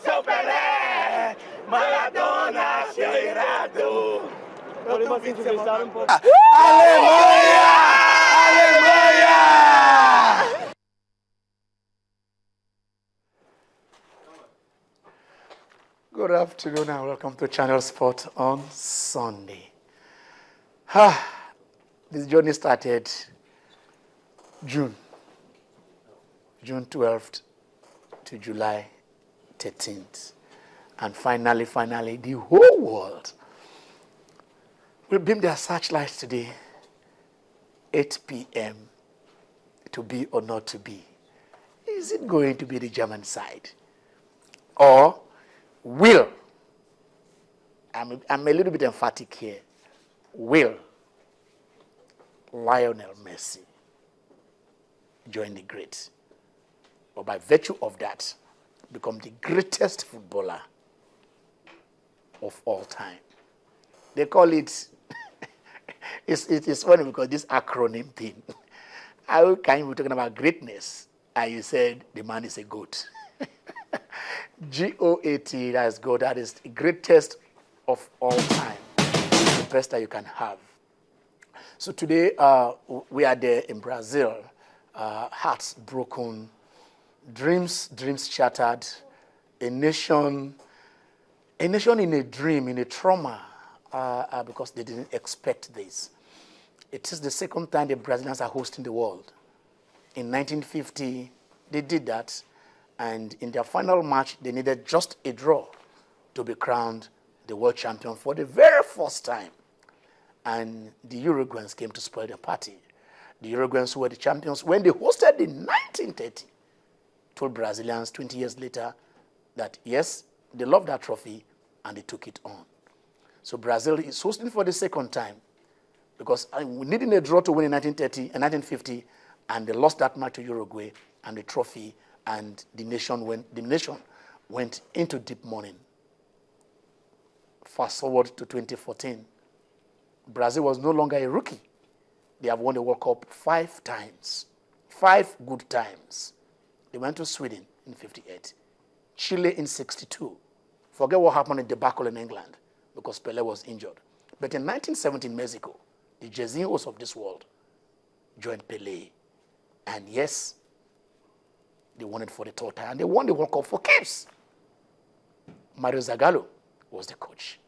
Sou Pelé, Maradona, cheirado. Alemanha! Alemanha! Good afternoon and welcome to Channel Sport on Sunday. This journey started June 12th to July 13th. And finally, the whole world will beam their searchlights today, 8 p.m., to be or not to be. Is it going to be the German side? Or will, I'm a little bit emphatic here, will Lionel Messi join the greats, or by virtue of that, become the greatest footballer of all time? They call it, it is funny because this acronym thing, how can you be talking about greatness and you said the man is a goat? GOAT, that's God, that is the greatest of all time, the best that you can have. So today we are there in Brazil, hearts broken, dreams shattered, a nation in a dream, in a trauma, because they didn't expect this. It is the second time the Brazilians are hosting the world. In 1950, they did that, and in their final match, they needed just a draw to be crowned the world champion for the very first time. And the Uruguayans came to spoil the party. The Uruguayans, who were the champions when they hosted in 1930, told Brazilians 20 years later that, yes, they loved that trophy and they took it on. So Brazil is hosting for the second time because we needed a draw to win in 1930 and 1950, and they lost that match to Uruguay and the trophy, and the nation went into deep mourning. Fast forward to 2014. Brazil was no longer a rookie. They have won the World Cup 5 times. 5 good times. They went to Sweden in 58, Chile in 62. Forget what happened in debacle in England because Pelé was injured. But in 1970 in Mexico, the Jesuits of this world joined Pelé. And yes, they won it for the third time. And they won the World Cup for keeps. Mario Zagallo was the coach.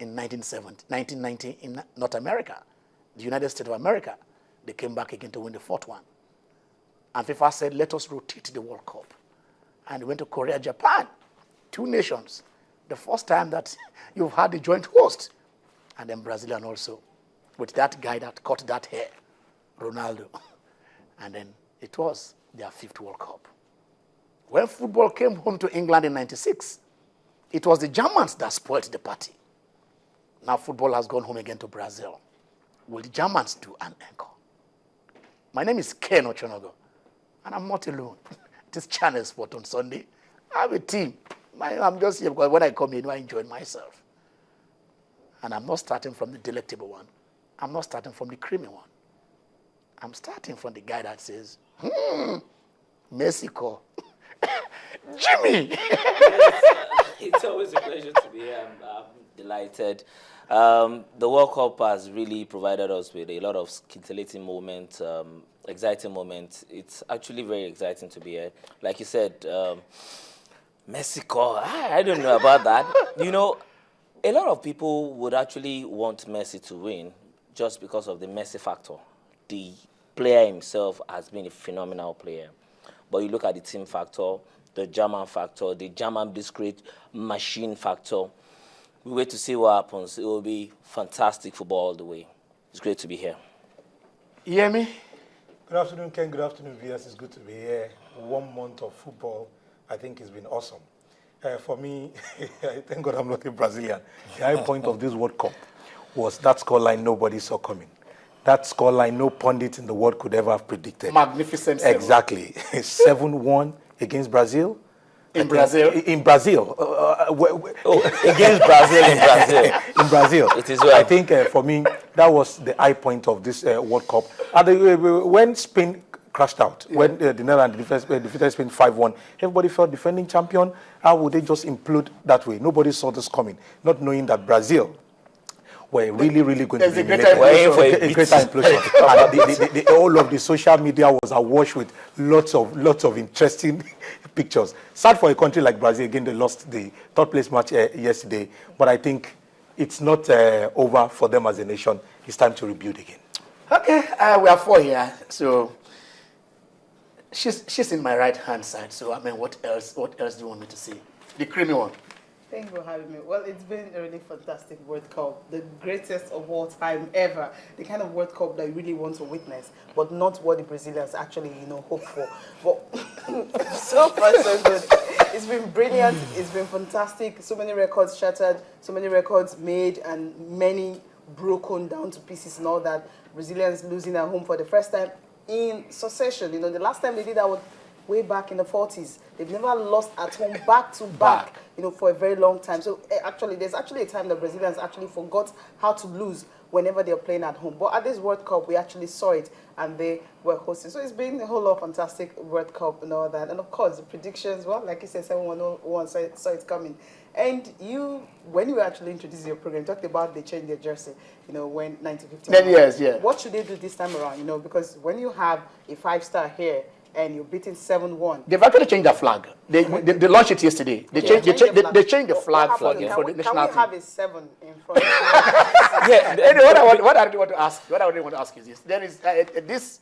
In 1990 in North America, the United States of America, they came back again to win the 4th one. And FIFA said, let us rotate the World Cup. And they went to Korea, Japan, 2 nations. The first time that you've had the joint host. And then Brazilian also, with that guy that cut that hair, Ronaldo. And then it was their 5th World Cup. When football came home to England in 96, it was the Germans that spoiled the party. Now football has gone home again to Brazil. Will the Germans do an encore? My name is Ken Ochonogo, and I'm not alone. This Channel Sport on Sunday. I have a team. I'm just here because when I come here, I enjoy myself. And I'm not starting from the delectable one. I'm not starting from the creamy one. I'm starting from the guy that says, Messi call. Jimmy! It's always a pleasure to be here. I'm delighted. The World Cup has really provided us with a lot of scintillating moments, exciting moments. It's actually very exciting to be here. Like you said, Messi call. I don't know about that. You know, a lot of people would actually want Messi to win just because of the Messi factor. The player himself has been a phenomenal player. But you look at the team factor, the German factor, the German discrete machine factor. We wait to see what happens. It will be fantastic football all the way. It's great to be here. You hear me? Good afternoon, Ken. Good afternoon, viewers. It's good to be here. 1 month of football, I think it's been awesome. For me, thank God I'm not a Brazilian. The high point of this World Cup was that scoreline nobody saw coming. That scoreline no pundit in the world could ever have predicted. Magnificent. Exactly. 7-1 against Brazil. In Brazil? In Brazil. Against Brazil in Brazil. In Brazil. It is well. I think for me, that was the high point of this World Cup. When Spain crashed out, when the Netherlands defeated Spain 5-1, everybody felt defending champion. How would they just implode that way? Nobody saw this coming, not knowing that Brazil were really, really going to be eliminated. A greater implosion. And all of the social media was awash with lots of interesting pictures. Sad for a country like Brazil. Again, they lost the third place match yesterday. But I think it's not over for them as a nation. It's time to rebuild again. Okay, we are 4 here. So she's in my right hand side. So I mean, what else do you want me to see? The creamy one. Thank you for having me. Well, it's been a really fantastic World Cup, the greatest of all time ever. The kind of World Cup that you really want to witness, but not what the Brazilians actually, hope for. But so far so good. It's been brilliant. It's been fantastic. So many records shattered, so many records made, and many broken down to pieces and all that. Brazilians losing at home for the first time in succession. The last time they did that was way back in the 40s. They've never lost at home back to back, for a very long time. So there's actually a time that Brazilians actually forgot how to lose whenever they're playing at home. But at this World Cup, we actually saw it, and they were hosting. So it's been a whole lot of fantastic World Cup and all that. And of course, the predictions, well, like you said, 7-1 saw it coming. And when you actually introduced your program, you talked about they changed their jersey, when 1950. 10 years, yeah. What should they do this time around, Because when you have a 5-star here, and you're beating 7-1. They've actually changed the flag. They launched it yesterday. They changed the flag for the national team. Can we have a 7 in front? Anyway, what I really want to ask is this: there is this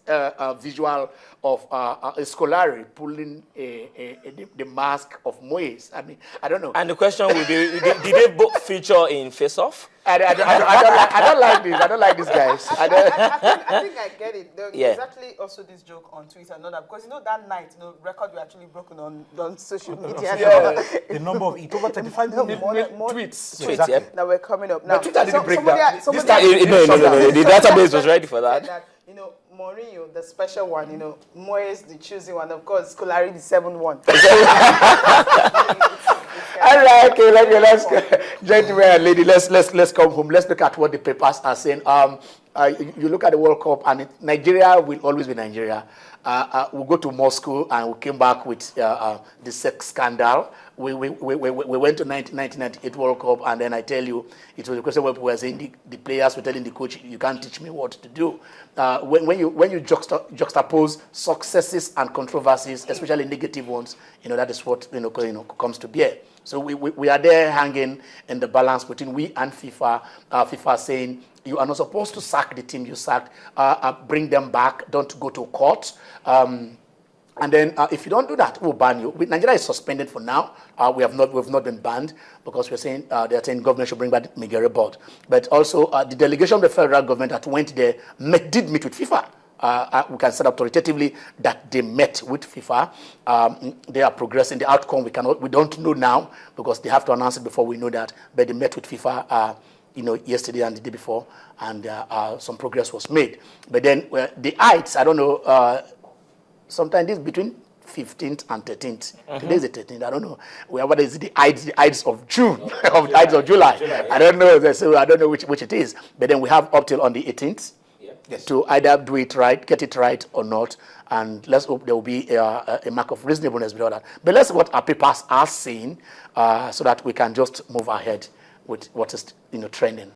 visual of a Scolari pulling the mask of Moyes. I mean, I don't know. And the question will be: did they both feature in Face Off? I don't like this. I don't like these guys. I think I get it. There's actually also this joke on Twitter, because that night, record we actually broken on social media. The number of over 35 million tweets. Exactly. That we're coming up now. But Twitter didn't break that. No. The database was ready for that. Mourinho, the special one, Moyes, the choosing one, of course, Scolari, the 7-1. I like it. Let's go. Gentlemen and lady, let's come home. Let's look at what the papers are saying. You look at the World Cup, and Nigeria will always be Nigeria. We'll go to Moscow, and we came back with the sex scandal. We went to 1998 World Cup, and then I tell you, it was a question where we were saying the players were telling the coach, "You can't teach me what to do." When you juxtapose successes and controversies, especially negative ones, that is what comes to bear. So we are there hanging in the balance between we and FIFA. FIFA saying, you are not supposed to sack the team you sacked. Bring them back. Don't go to court. And then if you don't do that, we'll ban you. Nigeria is suspended for now. We've not been banned because we're saying they're saying government should bring back the GER board. But also the delegation of the federal government that went there did meet with FIFA. We can say authoritatively that they met with FIFA. They are progressing. The outcome we don't know now because they have to announce it before we know that. But they met with FIFA. Yesterday and the day before, and some progress was made. But then the heights, I don't know, sometimes it's between 15th and 13th. Today is the 13th. I don't know. Whether it's the heights of June, of the heights of July. I don't know. So I don't know which it is. But then we have up till on the 18th to either do it right, get it right or not. And let's hope there will be a mark of reasonableness with all that. But let's see what our papers are saying so that we can just move ahead with what is trending.